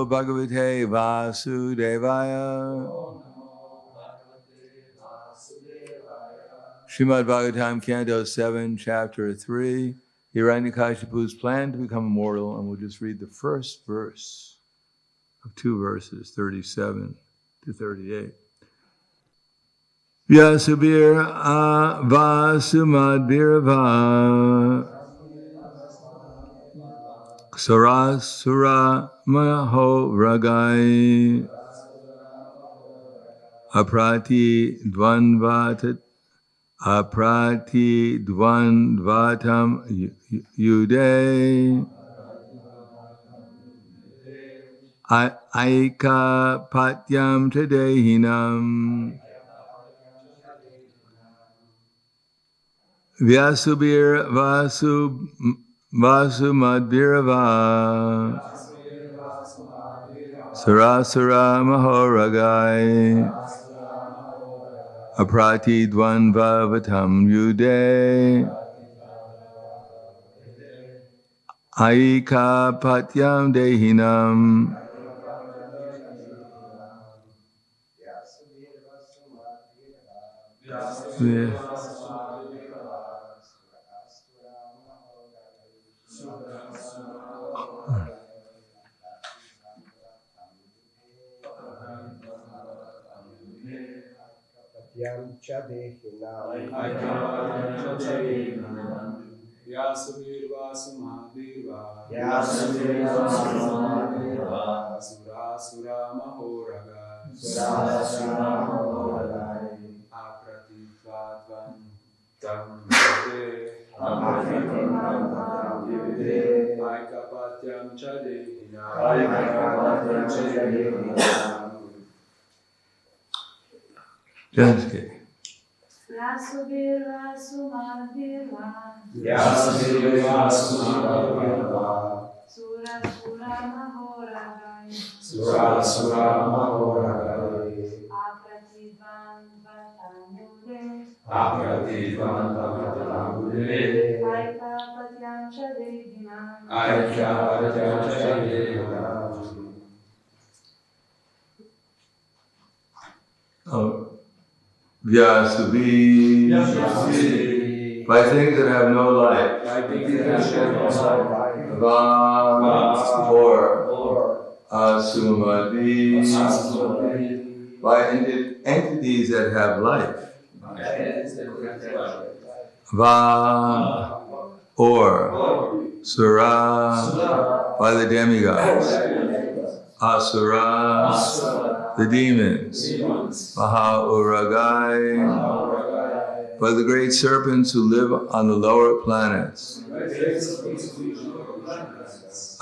Namo Bhagavate Vasudevaya. Srimad Bhagavatam, Canto 7, Chapter 3. Hiranyakashipu's plan to become immortal, and we'll just read the first verse of 2 verses, 37 to 38. Vyasubir Vasumadvirava Sarasura Maho Ragai Aprati Dvandvatam Yude Aika Patyam Tadehinam Vyasubir Vasumadvirava Sarasura Mahoragai Aprati Dvandvatam Yude Aika Patyam Dehinam Jansky. Vyasubir Vasumadvirva Surasura Mahoragai Apratidvandvatam Yude Aika Patyam Chadehina Vyasubi, by things that have no life, or Asumadi, by entities that have life, Va, or Sura, by the demigods, Asura, the demons, Maha Uragai, by the great serpents who live on the lower planets,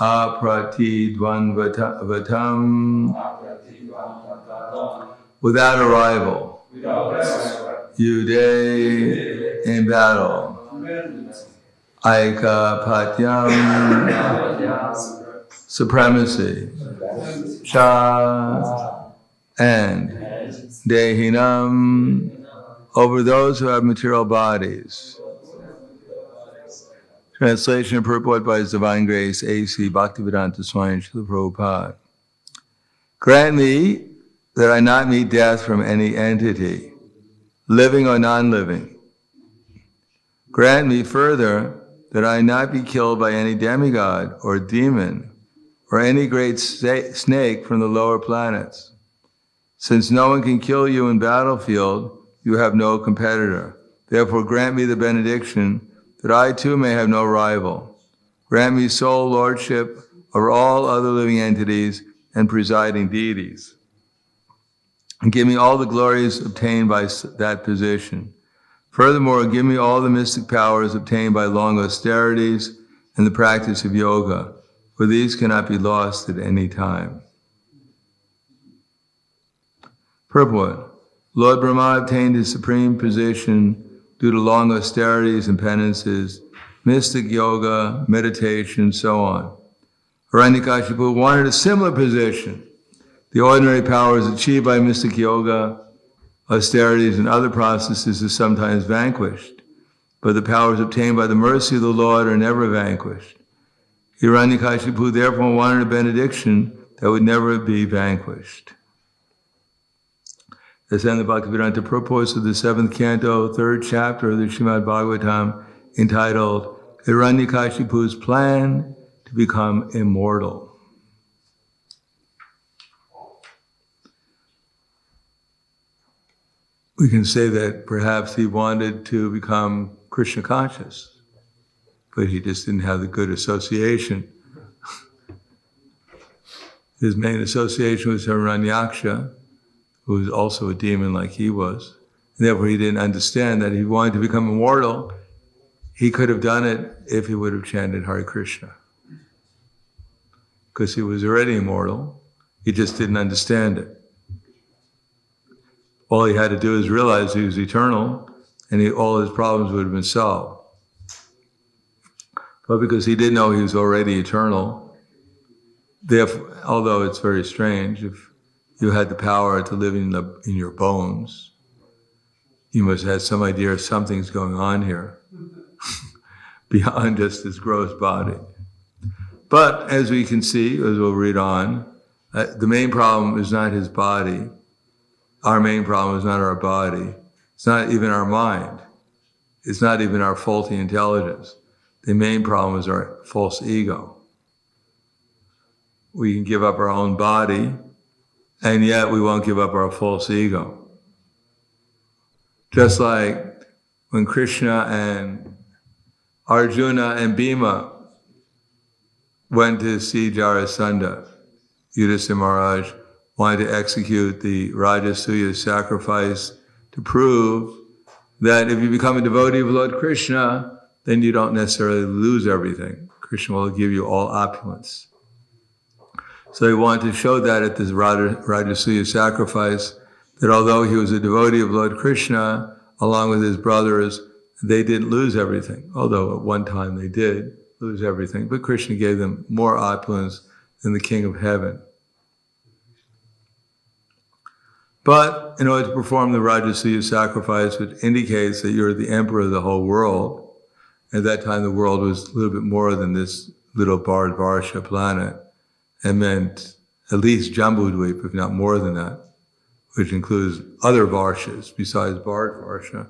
Aprati Dvandvatam, without a rival, Yude, in battle, Aika Patyam, supremacy, Cha, and Dehinam, over those who have material bodies. Translation and purport by His Divine Grace, A.C. Bhaktivedanta Swami Srila Prabhupada. Grant me that I not meet death from any entity, living or non-living. Grant me further that I not be killed by any demigod or demon or any great snake from the lower planets. Since no one can kill you in battlefield, you have no competitor. Therefore grant me the benediction that I too may have no rival. Grant me sole lordship over all other living entities and presiding deities. And give me all the glories obtained by that position. Furthermore, give me all the mystic powers obtained by long austerities and the practice of yoga, for these cannot be lost at any time. Purport. Lord Brahma obtained his supreme position due to long austerities and penances, mystic yoga, meditation, so on. Hiranyakashipu wanted a similar position. The ordinary powers achieved by mystic yoga, austerities, and other processes are sometimes vanquished, but the powers obtained by the mercy of the Lord are never vanquished. Hiranyakashipu therefore wanted a benediction that would never be vanquished. That's in the Bhaktivedanta purport of the 7th canto, 3rd chapter of the Srimad Bhagavatam, entitled Hiranyakashipu's Plan to Become Immortal. We can say that perhaps he wanted to become Krishna conscious, but he just didn't have the good association. His main association was Hiranyaksha, who was also a demon like he was. And therefore he didn't understand that if he wanted to become immortal, he could have done it if he would have chanted Hare Krishna. Because he was already immortal, he just didn't understand it. All he had to do is realize he was eternal, and all his problems would have been solved. But because he didn't know he was already eternal, therefore, although it's very strange, if you had the power to live in your bones, you must have some idea of something's going on here, beyond just this gross body. But as we can see, as we'll read on, the main problem is not his body. Our main problem is not our body. It's not even our mind. It's not even our faulty intelligence. The main problem is our false ego. We can give up our own body, and yet we won't give up our false ego. Just like when Krishna and Arjuna and Bhima went to see Jarasandha, Yudhisthira Maharaj wanted to execute the Rajasuya sacrifice to prove that if you become a devotee of Lord Krishna, then you don't necessarily lose everything. Krishna will give you all opulence. So he wanted to show that at this Rajasuya sacrifice, that although he was a devotee of Lord Krishna, along with his brothers, they didn't lose everything. Although at one time they did lose everything, but Krishna gave them more opulence than the King of Heaven. But in order to perform the Rajasuya sacrifice, which indicates that you're the emperor of the whole world, at that time the world was a little bit more than this little Bharatvarsha planet, and meant at least Jambudvip, if not more than that, which includes other varshas besides Bharatvarsha.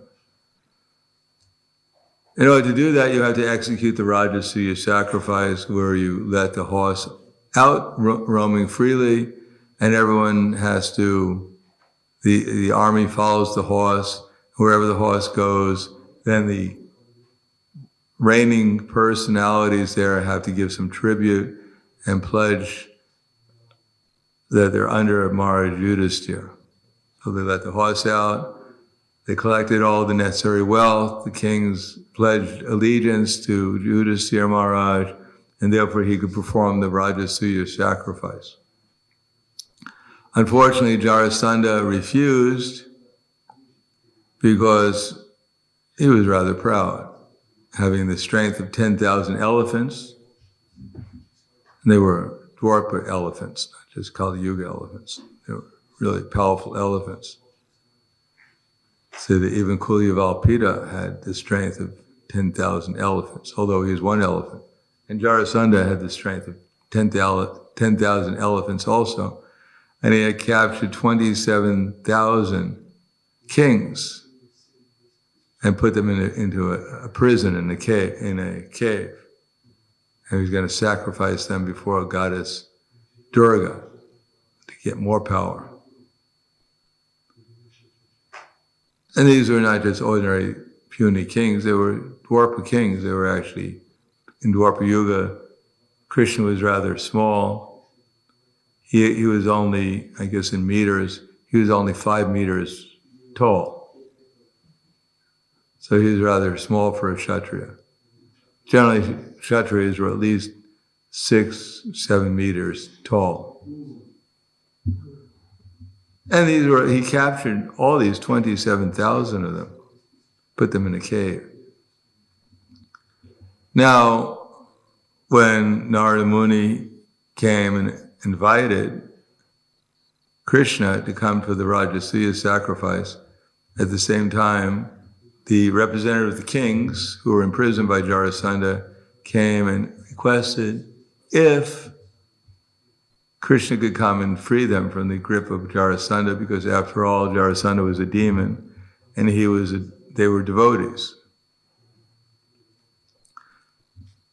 In order to do that, you have to execute the Rajasuya sacrifice, where you let the horse out roaming freely, and everyone has to, the army follows the horse. Wherever the horse goes, then the reigning personalities there have to give some tribute and pledge that they're under Maharaj Yudhisthira. So they let the horse out, they collected all the necessary wealth, the kings pledged allegiance to Yudhisthira Maharaj, and therefore he could perform the Rajasuya sacrifice. Unfortunately, Jarasandha refused because he was rather proud, having the strength of 10,000 elephants. And they were Dwarpa elephants, not just Kali Yuga elephants. They were really powerful elephants. So that even Kulyavalpita had the strength of 10,000 elephants, although he was one elephant. And Jarasandha had the strength of 10,000 elephants also. And he had captured 27,000 kings and put them into a prison in a cave. And he was going to sacrifice them before a goddess Durga to get more power. And these were not just ordinary puny kings, they were Dwarpa kings. They were actually, in Dwarpa Yuga, Krishna was rather small. He was only, I guess in meters, he was only 5 meters tall. So he was rather small for a Kshatriya. Generally, Kshatriyas were at least 6-7 meters tall. And he captured all these 27,000 of them, put them in a cave. Now, when Narada Muni came and invited Krishna to come to the Rajasuya sacrifice, at the same time, the representative of the kings who were imprisoned by Jarasandha came and requested if Krishna could come and free them from the grip of Jarasandha, because after all, Jarasandha was a demon, and they were devotees.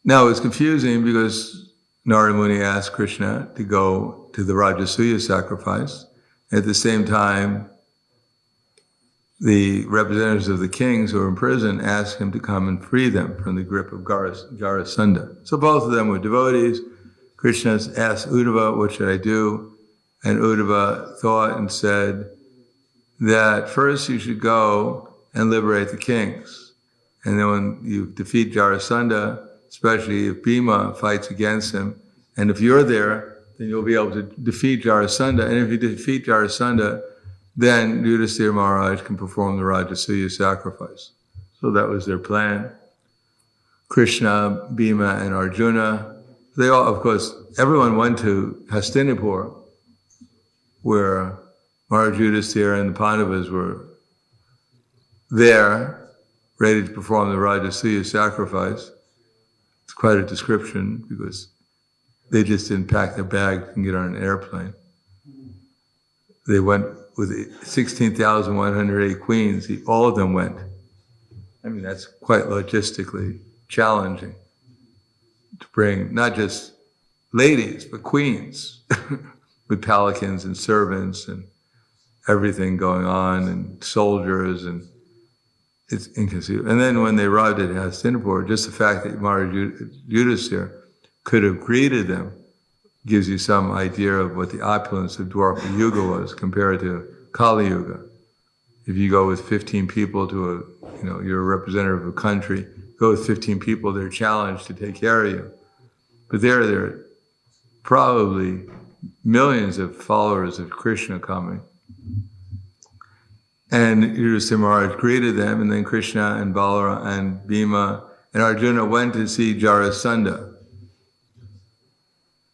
Now it's confusing because Narada Muni asked Krishna to go to the Rajasuya sacrifice. At the same time, the representatives of the kings who were in prison asked him to come and free them from the grip of Jarasandha. So both of them were devotees. Krishna asked Uddhava, what should I do? And Uddhava thought and said that first you should go and liberate the kings. And then when you defeat Jarasandha, especially if Bhima fights against him, and if you're there, then you'll be able to defeat Jarasandha. And if you defeat Jarasandha, then Yudhisthira Maharaj can perform the Rajasuya sacrifice. So that was their plan. Krishna, Bhima, and Arjuna, they all, of course, everyone went to Hastinapur, where Maharaj Yudhisthira and the Pandavas were there, ready to perform the Rajasuya sacrifice. It's quite a description, because they just didn't pack their bags and get on an airplane. They went with 16,108 queens. All of them went. I mean, that's quite logistically challenging to bring not just ladies, but queens with palanquins and servants and everything going on, and soldiers, and it's inconceivable. And then when they arrived at Hastinapur, just the fact that Maharaj Yudhisthira could have greeted them gives you some idea of what the opulence of Dwapara Yuga was compared to Kali Yuga. If you go with 15 people to you're a representative of a country, go with 15 people, they're challenged to take care of you. But there are probably millions of followers of Krishna coming. And Yudhisthira Maharaj greeted them, and then Krishna and Balarama and Bhima and Arjuna went to see Jarasandha.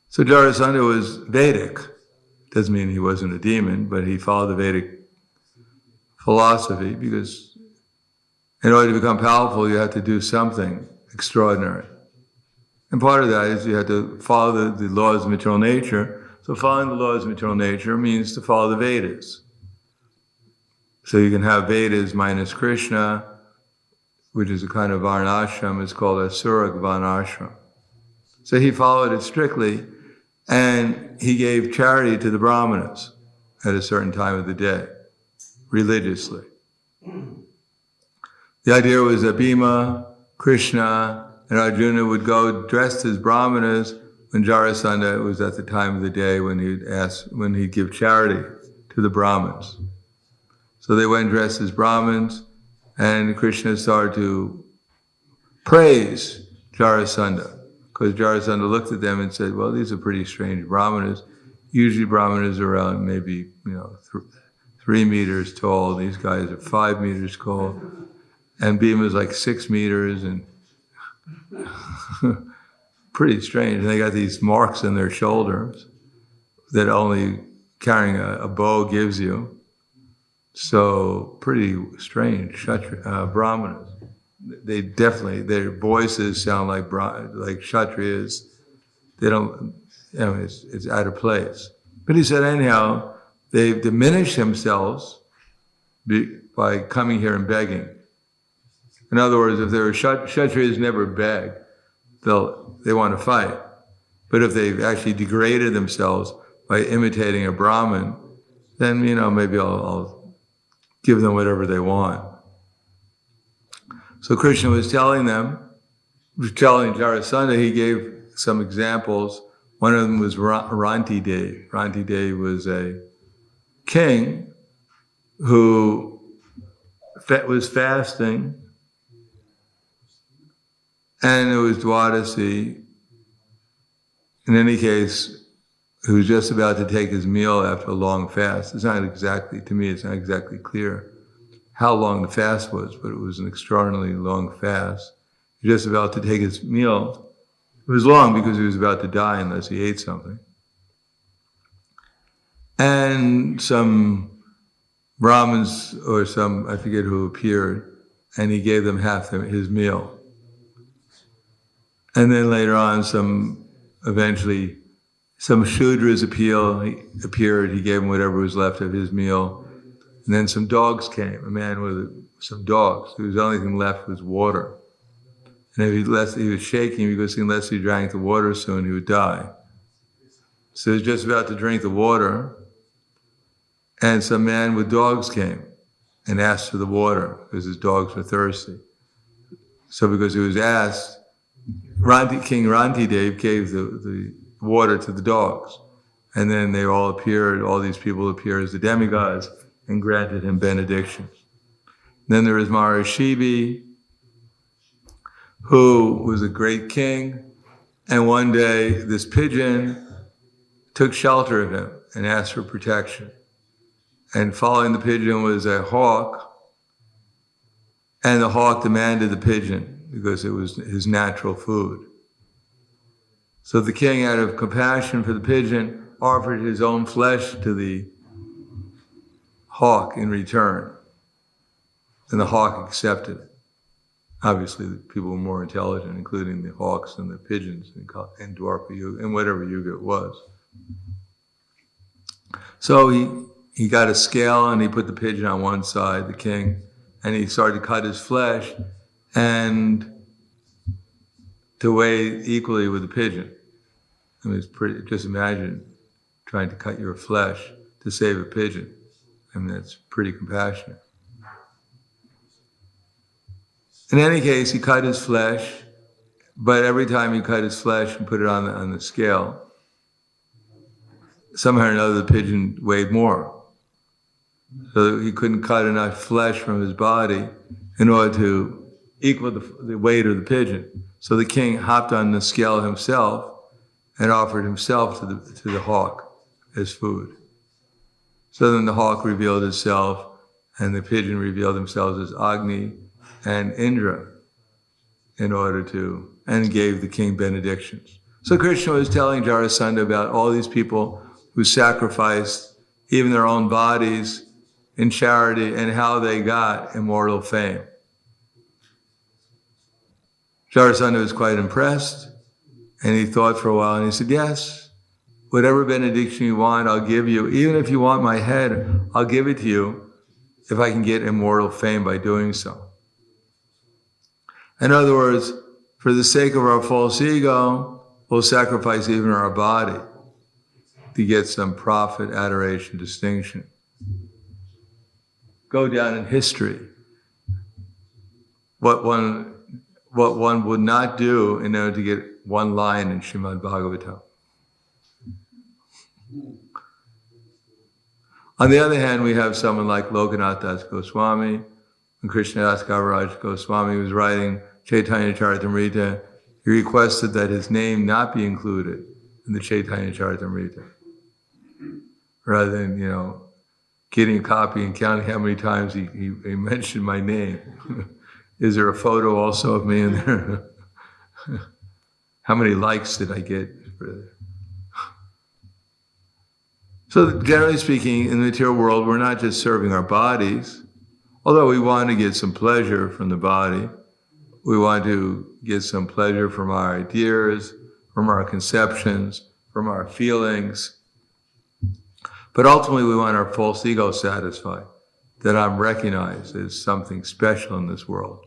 So Jarasandha was Vedic. Doesn't mean he wasn't a demon, but he followed the Vedic philosophy, because in order to become powerful, you have to do something extraordinary. And part of that is you have to follow the laws of material nature. So following the laws of material nature means to follow the Vedas. So you can have Vedas minus Krishna, which is a kind of varnashram. It's called a Surak varnashram. So he followed it strictly, and he gave charity to the Brahmanas at a certain time of the day, religiously. The idea was that Bhima, Krishna, and Arjuna would go dressed as Brahmanas when Jarasandha was at the time of the day when he'd give charity to the Brahmins. So they went dressed as Brahmins, and Krishna started to praise Jarasandha, because Jarasandha looked at them and said, well, these are pretty strange Brahmanas. Usually Brahmanas are around maybe 3 meters tall. These guys are 5 meters tall. And Bhima's like 6 meters, and pretty strange. And they got these marks on their shoulders that only carrying a bow gives you. So pretty strange Brahmanas. They definitely, their voices sound like Kshatriyas. They don't, it's out of place. But he said, anyhow, they've diminished themselves by coming here and begging. In other words, if they're Kshatriyas never beg, they want to fight. But if they've actually degraded themselves by imitating a Brahmin, then, maybe I'll give them whatever they want. So Krishna was telling Jarasandha, he gave some examples. One of them was Rantidev. Rantidev was a king who was fasting, and it was Dwadasi. In any case, who was just about to take his meal after a long fast. It's not exactly clear how long the fast was, but it was an extraordinarily long fast. He was just about to take his meal. It was long because he was about to die unless he ate something. And some Brahmins, or I forget who, appeared, and he gave them half his meal. And then later on, eventually some Shudras appeared, he gave him whatever was left of his meal. And then some dogs came, a man with some dogs. The only thing left was water. And if he was shaking because unless he drank the water soon, he would die. So he was just about to drink the water, and some man with dogs came and asked for the water because his dogs were thirsty. So because he was asked, King Rantidev gave the water to the dogs. And then they all appeared, all these people appeared as the demigods and granted him benedictions. Then there was Maharishibi, who was a great king, and one day this pigeon took shelter of him and asked for protection. And following the pigeon was a hawk, and the hawk demanded the pigeon because it was his natural food. So the king, out of compassion for the pigeon, offered his own flesh to the hawk in return, and the hawk accepted it. Obviously, the people were more intelligent, including the hawks and the pigeons in Dwarpa Yuga, and whatever Yuga it was. So he got a scale and he put the pigeon on one side, the king, and he started to cut his flesh and to weigh equally with the pigeon. I mean, it's pretty, just imagine trying to cut your flesh to save a pigeon. I mean, that's pretty compassionate. In any case, he cut his flesh, but every time he cut his flesh and put it on the scale, somehow or another the pigeon weighed more. So he couldn't cut enough flesh from his body in order to equal the weight of the pigeon. So the king hopped on the scale himself and offered himself to the hawk as food. So then the hawk revealed itself, and the pigeon revealed themselves as Agni and Indra and gave the king benedictions. So Krishna was telling Jarasandha about all these people who sacrificed even their own bodies in charity and how they got immortal fame. Jarasandha was quite impressed, and he thought for a while, and he said, yes, whatever benediction you want, I'll give you. Even if you want my head, I'll give it to you if I can get immortal fame by doing so. In other words, for the sake of our false ego, we'll sacrifice even our body to get some profit, adoration, distinction. Go down in history. What one would not do in order to get one line in Srimad Bhagavatam. On the other hand, we have someone like Lokanath Das Goswami, and Krishnadas Kaviraj Goswami was writing Chaitanya Charitamrita. He requested that his name not be included in the Chaitanya Charitamrita. Rather than, getting a copy and counting how many times he mentioned my name. Is there a photo also of me in there? How many likes did I get? So generally speaking, in the material world, we're not just serving our bodies, although we want to get some pleasure from the body. We want to get some pleasure from our ideas, from our conceptions, from our feelings. But ultimately, we want our false ego satisfied, that I'm recognized as something special in this world,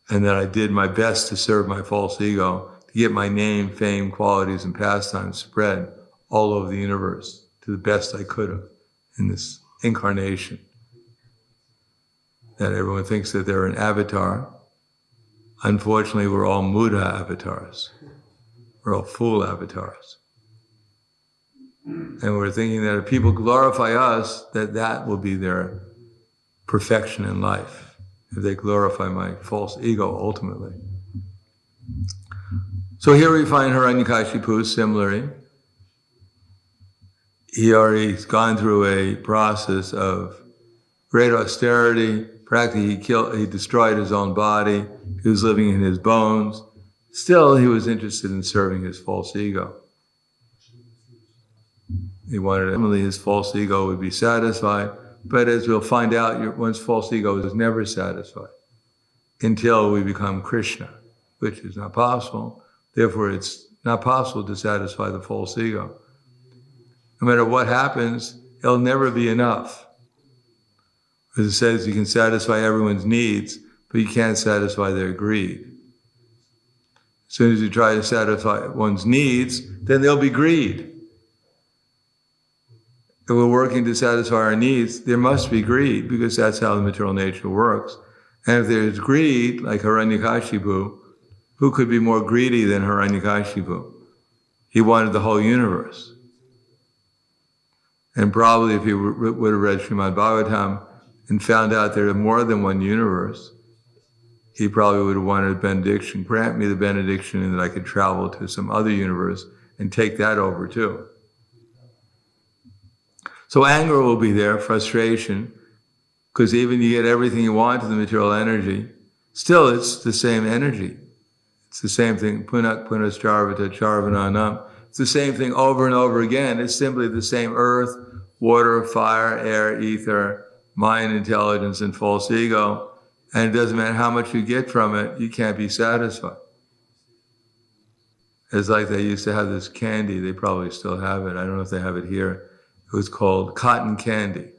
and that I did my best to serve my false ego, to get my name, fame, qualities, and pastimes spread all over the universe to the best I could have in this incarnation. That everyone thinks that they're an avatar. Unfortunately, we're all Muddha avatars. We're all fool avatars. And we're thinking that if people glorify us, that will be their perfection in life, if they glorify my false ego ultimately. So here we find Hiranyakashipu similarly. He's gone through a process of great austerity. Practically he destroyed his own body. He was living in his bones. Still, he was interested in serving his false ego. He wanted ultimately his false ego would be satisfied, but as we'll find out, one's false ego is never satisfied until we become Krishna, which is not possible. Therefore, it's not possible to satisfy the false ego. No matter what happens, it'll never be enough. As it says, you can satisfy everyone's needs, but you can't satisfy their greed. As soon as you try to satisfy one's needs, then there'll be greed. If we're working to satisfy our needs, there must be greed, because that's how the material nature works. And if there's greed, like Hiranyakashipu, who could be more greedy than Hiranyakashipu? He wanted the whole universe. And probably if he would have read Srimad Bhagavatam and found out there are more than one universe, he probably would have wanted a benediction. Grant me the benediction and that I could travel to some other universe and take that over too. So anger will be there, frustration, because even you get everything you want in the material energy, still it's the same energy. It's the same thing, punak punascarvata charvananam. It's the same thing over and over again. It's simply the same earth, water, fire, air, ether, mind, intelligence, and false ego. And it doesn't matter how much you get from it, you can't be satisfied. It's like they used to have this candy, they probably still have it. I don't know if they have it here. It was called cotton candy.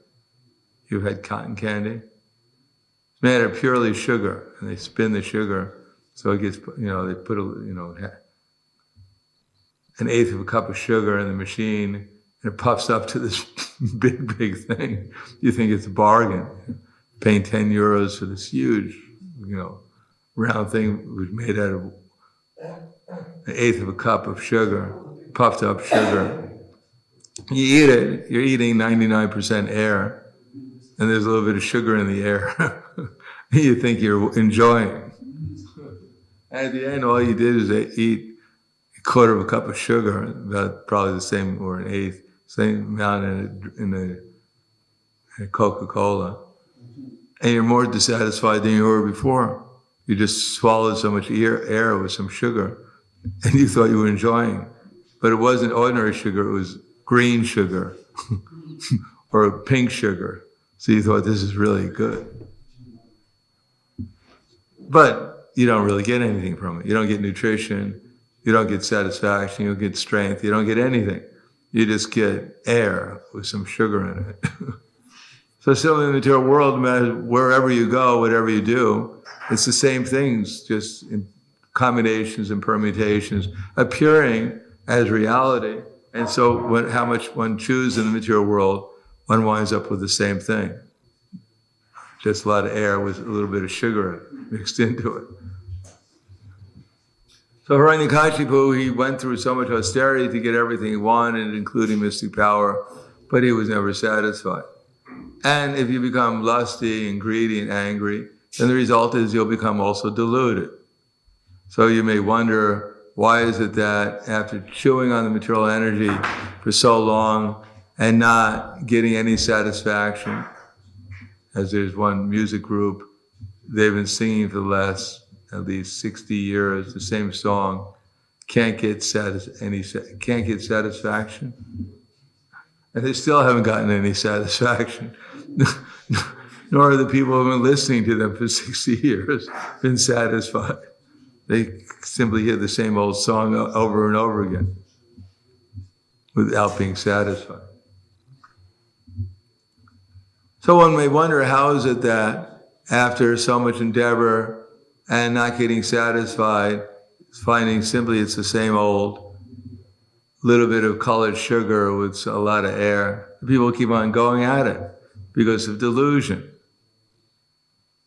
You've had cotton candy? It's made of purely sugar, and they spin the sugar, so it gets, they put an eighth of a cup of sugar in the machine, and it puffs up to this big thing. You think it's a bargain. Paying 10 euros for this huge, round thing was made out of an eighth of a cup of sugar, puffed up sugar. You eat it, you're eating 99% air, and there's a little bit of sugar in the air. You think you're enjoying. And at the end, all you did is eat a quarter of a cup of sugar, about probably the same, or an eighth, same amount in a Coca-Cola. And you're more dissatisfied than you were before. You just swallowed so much air with some sugar, and you thought you were enjoying. But it wasn't ordinary sugar, it was green sugar, or pink sugar. So you thought, this is really good. But you don't really get anything from it. You don't get nutrition, you don't get satisfaction, you don't get strength, you don't get anything. You just get air with some sugar in it. So similarly in the material world, no matter wherever you go, whatever you do, it's the same things, just in combinations and permutations, appearing as reality. And so how much one chews in the material world, one winds up with the same thing. Just a lot of air with a little bit of sugar mixed into it. So Hiranyakashipu, he went through so much austerity to get everything he wanted, including mystic power, but he was never satisfied. And if you become lusty and greedy and angry, then the result is you'll become also deluded. So you may wonder, why is it that after chewing on the material energy for so long and not getting any satisfaction, as there's one music group, they've been singing for the last at least 60 years, the same song, can't get satisfaction. And they still haven't gotten any satisfaction. Nor are the people who have been listening to them for 60 years been satisfied. They simply hear the same old song over and over again without being satisfied. So one may wonder, how is it that after so much endeavor and not getting satisfied, finding simply it's the same old little bit of colored sugar with a lot of air, people keep on going at it because of delusion.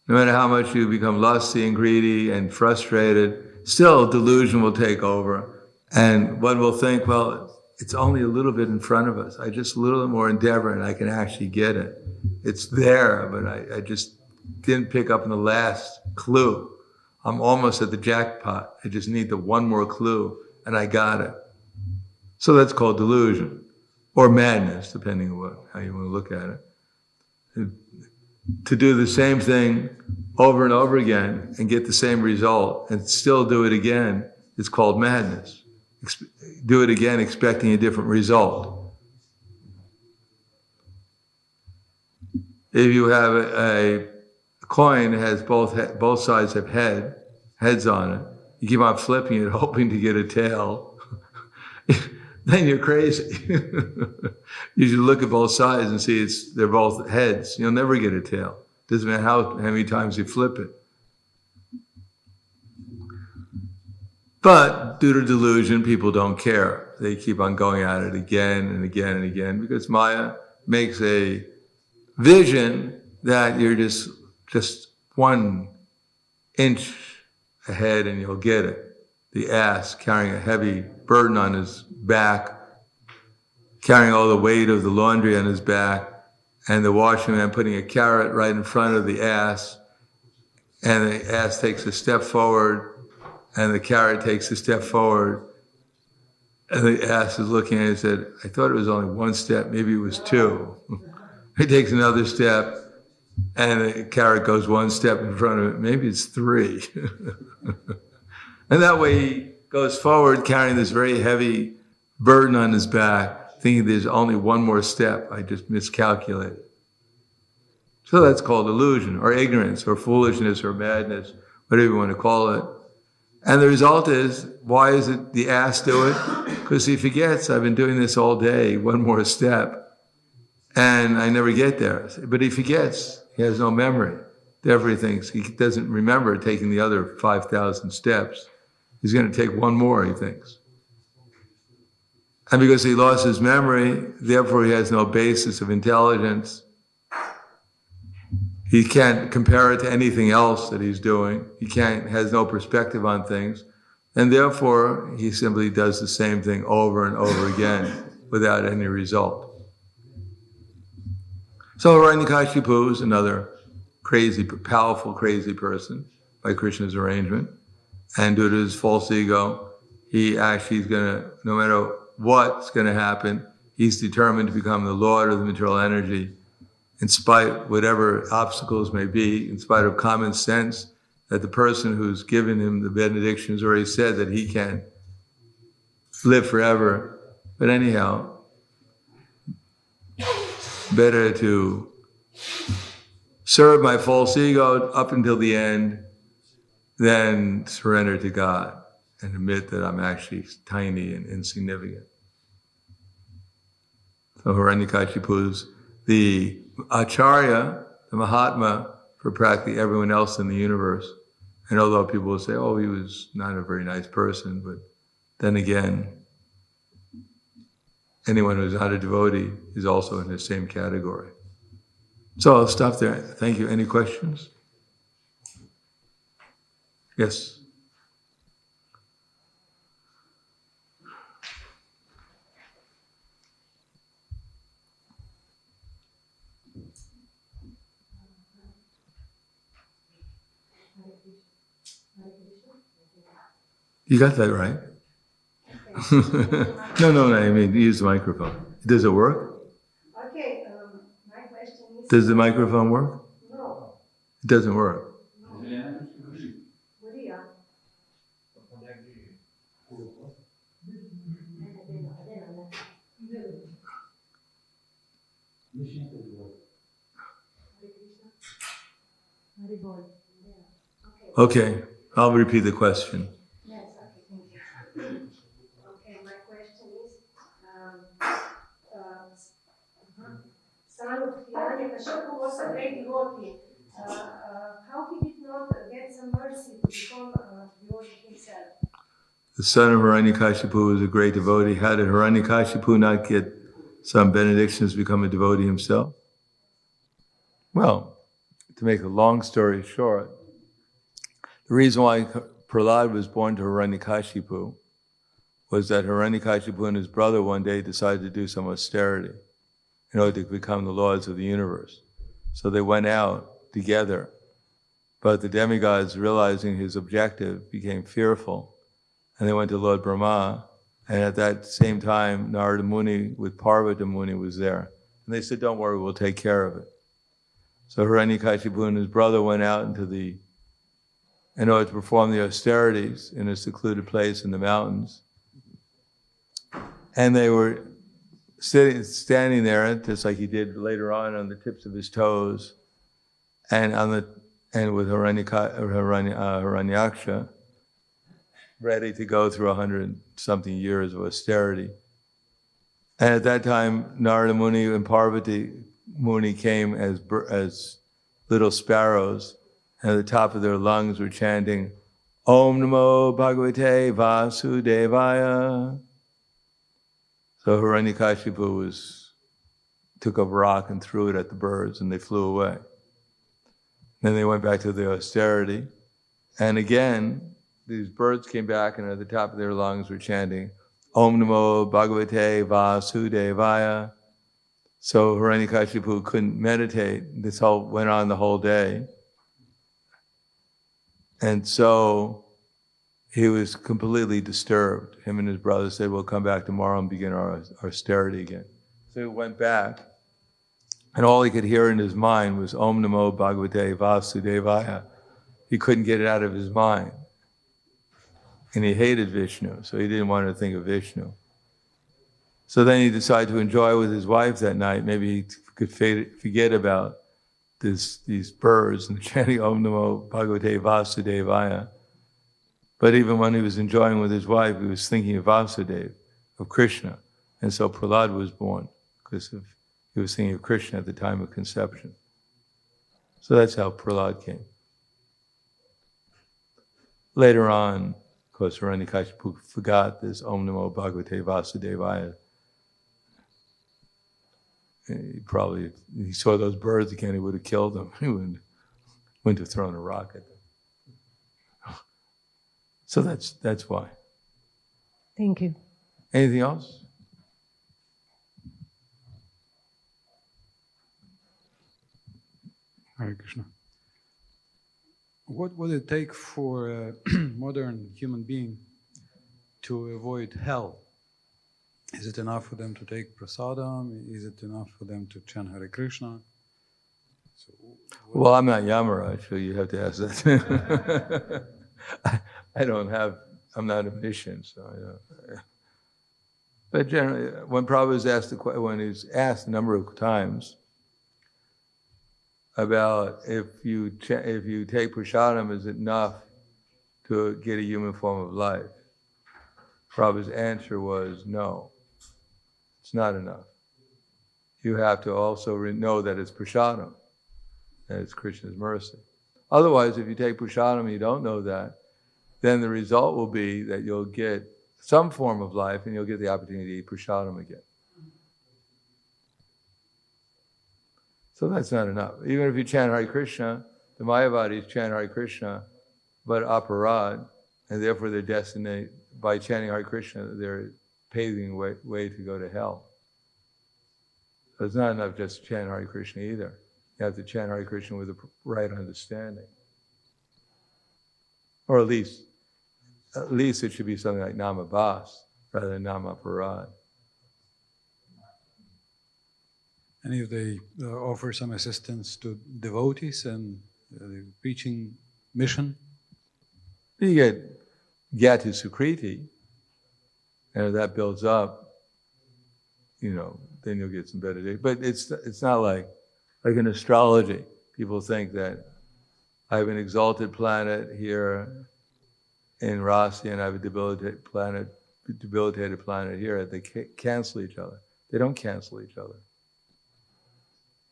No matter how much you become lusty and greedy and frustrated, still delusion will take over. And one will think, well, it's only a little bit in front of us. I just a little more endeavor and I can actually get it. It's there, but I just didn't pick up on the last clue. I'm almost at the jackpot. I just need the one more clue and I got it. So that's called delusion or madness, depending on how you want to look at it. To do the same thing over and over again and get the same result and still do it again is called madness. Do it again expecting a different result. If you have a coin that has both sides have heads on it, you keep on flipping it hoping to get a tail. then you're crazy. You should look at both sides and see they're both heads. You'll never get a tail. Doesn't matter how many times you flip it. But due to delusion, people don't care. They keep on going at it again and again and again because Maya makes a vision that you're just 1 inch ahead and you'll get it. The ass carrying a heavy burden on his back, carrying all the weight of the laundry on his back, and the washerman putting a carrot right in front of the ass, and the ass takes a step forward, and the carrot takes a step forward, and the ass is looking at it and said, I thought it was only 1 step, maybe it was 2. He takes another step, and the carrot goes 1 step in front of it, maybe it's 3. And that way he goes forward carrying this very heavy burden on his back, thinking there's only 1 more step, I just miscalculated. So that's called illusion, or ignorance, or foolishness, or madness, whatever you want to call it. And the result is, why is it the ass do it? Because he forgets, I've been doing this all day, 1 more step, and I never get there. But he forgets, he has no memory. Therefore he thinks, he doesn't remember taking the other 5,000 steps. He's going to take 1 more, he thinks. And because he lost his memory, therefore he has no basis of intelligence. He can't compare it to anything else that he's doing. He has no perspective on things. And therefore, he simply does the same thing over and over again without any result. So Hiranyakashipu is another crazy, powerful, crazy person by Krishna's arrangement. And due to his false ego, he actually is going to, no matter what's going to happen, he's determined to become the lord of the material energy, in spite of whatever obstacles may be, in spite of common sense that the person who's given him the benedictions already said that he can live forever. But anyhow, better to serve my false ego up until the end than surrender to God and admit that I'm actually tiny and insignificant. So Hiranyakashipu's the Acharya, the Mahatma, for practically everyone else in the universe. And although people will say, oh, he was not a very nice person, but then again, anyone who's not a devotee is also in the same category. So I'll stop there. Thank you. Any questions? Yes? You got that right. No, I mean, use the microphone. Does it work? Okay, my question is... Does the microphone work? No. It doesn't work. Okay, I'll repeat the question. Yes, okay, thank you. Okay, my question is, son of Hiranyakashipu was a great devotee. How he did not get some mercy to become a devotee himself? The son of Hiranyakashipu was a great devotee. How did Hiranyakashipu not get some benedictions to become a devotee himself? Well, to make a long story short, the reason why Prahlad was born to Hiranyakashipu was that Hiranyakashipu and his brother one day decided to do some austerity in order to become the lords of the universe. So they went out together, but the demigods, realizing his objective, became fearful, and they went to Lord Brahma, and at that same time, Narada Muni with Parvata Muni was there. And they said, don't worry, we'll take care of it. So Hiranyakashipu and his brother went out in order to perform the austerities in a secluded place in the mountains. And they were standing there, just like he did later on the tips of his toes, and with Hiranyaksha, ready to go through 100-something years of austerity. And at that time, Narada Muni and Parvati Muni came as little sparrows, and at the top of their lungs were chanting, Om Namo Bhagavate Vasudevaya. So Hiranyakashipu took a rock and threw it at the birds, and they flew away. Then they went back to the austerity, and again, these birds came back, and at the top of their lungs were chanting, Om Namo Bhagavate Vasudevaya. So Hiranyakashipu couldn't meditate. This went on the whole day. And so he was completely disturbed. Him and his brother said, we'll come back tomorrow and begin our austerity again. So he went back, and all he could hear in his mind was Om Namo Bhagavate Vasudevaya. He couldn't get it out of his mind. And he hated Vishnu, so he didn't want to think of Vishnu. So then he decided to enjoy with his wife that night. Maybe he could forget about these birds and chanting Om Namo Bhagavate Vasudevaya. But even when he was enjoying with his wife, he was thinking of Vasudeva, of Krishna. And so Prahlad was born, because he was thinking of Krishna at the time of conception. So that's how Prahlad came. Later on, of course, Hiranyakashipu forgot this Om Namo Bhagavate Vasudevaya. He saw those birds again, he would have killed them. He wouldn't have thrown a rock at them. So that's why. Thank you. Anything else? Hare Krishna. What would it take for a modern human being to avoid hell? Is it enough for them to take prasadam? Is it enough for them to chant Hare Krishna? Well, I'm not Yamaraj, so you have to ask that. I'm not a mission, so I don't. But generally, when Prabhupada was asked when he's asked a number of times about if you take prasadam, is it enough to get a human form of life? Prabhupada's answer was no. It's not enough. You have to also know that it's prasadam, that it's Krishna's mercy. Otherwise, if you take prasadam and you don't know that, then the result will be that you'll get some form of life and you'll get the opportunity to eat prasadam again. So that's not enough. Even if you chant Hare Krishna, the Mayavadis chant Hare Krishna, but aparad, and therefore they're destined, by chanting Hare Krishna, they're paving way to go to hell. So it's not enough just to chant Hare Krishna either. You have to chant Hare Krishna with the right understanding. Or at least it should be something like Nama Bas rather than Nama Parad. And if they offer some assistance to devotees and the preaching mission? You get Gyati Sukriti, and if that builds up, then you'll get some better days. But it's not like in astrology. People think that I have an exalted planet here in Rasi and I have a debilitated planet here. They cancel each other. They don't cancel each other.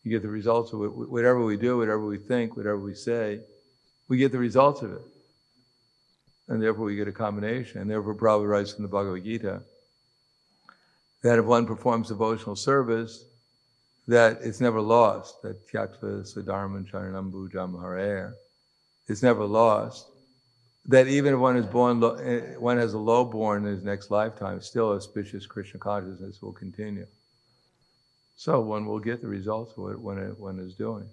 You get the results of it. Whatever we do, whatever we think, whatever we say, we get the results of it. And therefore we get a combination. And therefore Prabhupada writes in the Bhagavad Gita that if one performs devotional service, that it's never lost. That tyaktva sadharman charanam bhujam harer. It's never lost. That even if one is one has a low born in his next lifetime, still auspicious Krishna consciousness will continue. So one will get the results of what one is doing.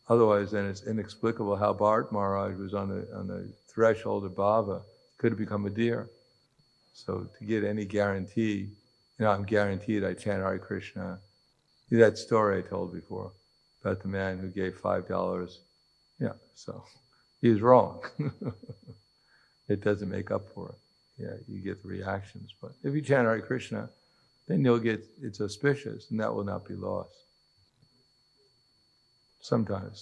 Otherwise, then it's inexplicable how Bharat Maharaj was on the threshold of bhava, could have become a deer. So to get any guarantee, I'm guaranteed I chant Hare Krishna. That story I told before about the man who gave $5. Yeah, so he was wrong. It doesn't make up for it. Yeah, you get the reactions. But if you chant Hare Krishna, then it's auspicious, and that will not be lost. Sometimes,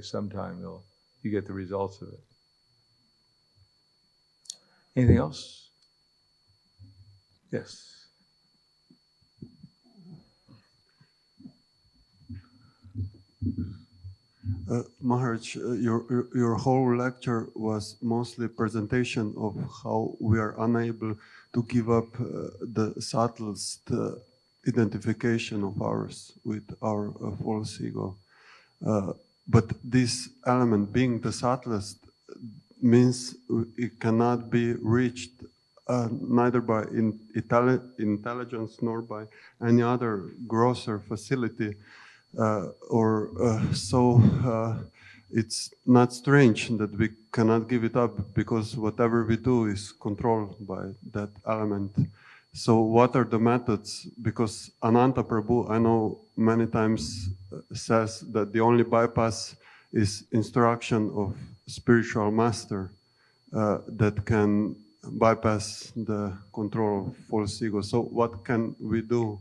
sometime you get the results of it. Anything else? Yes. Maharaj, your whole lecture was mostly presentation of how we are unable to give up the subtlest identification of ours with our false ego. But this element, being the subtlest, means it cannot be reached neither by intelligence nor by any other grosser facility. It's not strange that we cannot give it up, because whatever we do is controlled by that element. So what are the methods? Because Ananta Prabhu, I know many times says that the only bypass is instruction of spiritual master that can bypass the control of false ego. So what can we do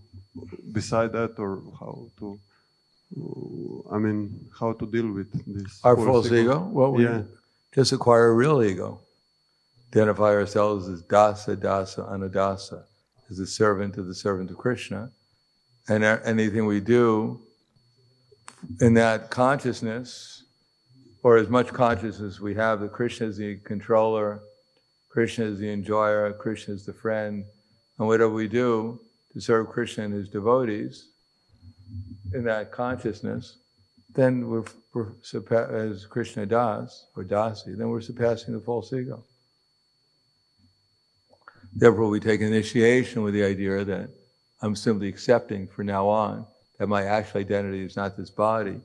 beside that, or how to deal with this? Our false ego? Well, we just acquire a real ego. Identify ourselves as dasa, anadasa, as the servant of Krishna. And anything we do in that consciousness, or as much consciousness we have that Krishna is the controller, Krishna is the enjoyer, Krishna is the friend, and whatever we do to serve Krishna and his devotees, in that consciousness, then we're as Krishna Das, or Dasi, then we're surpassing the false ego. Therefore, we take initiation with the idea that I'm simply accepting from now on that my actual identity is not this body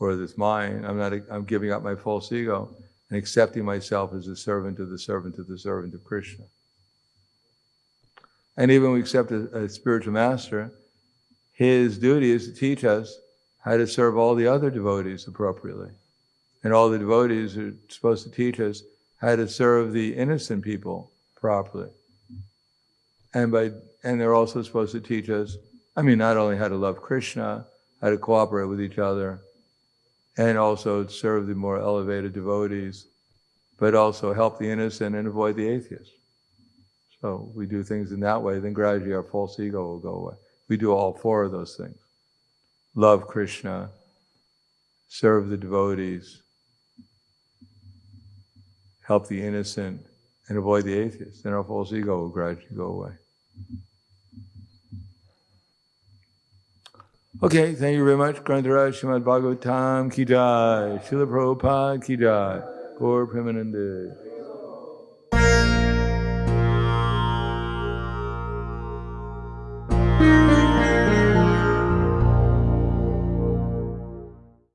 or this mind. I'm giving up my false ego and accepting myself as a servant of the servant of the servant of Krishna. And even when we accept a spiritual master, his duty is to teach us how to serve all the other devotees appropriately. And all the devotees are supposed to teach us how to serve the innocent people properly. And they're also supposed to teach us, not only how to love Krishna, how to cooperate with each other, and also serve the more elevated devotees, but also help the innocent and avoid the atheists. So we do things in that way, then gradually our false ego will go away. We do all four of those things. Love Krishna, serve the devotees, help the innocent, and avoid the atheists. Then our false ego will gradually go away. Okay, thank you very much. Grantaraj Srimad Bhagavatam ki jai, Srila Prabhupada ki jai, Gaur Premanande.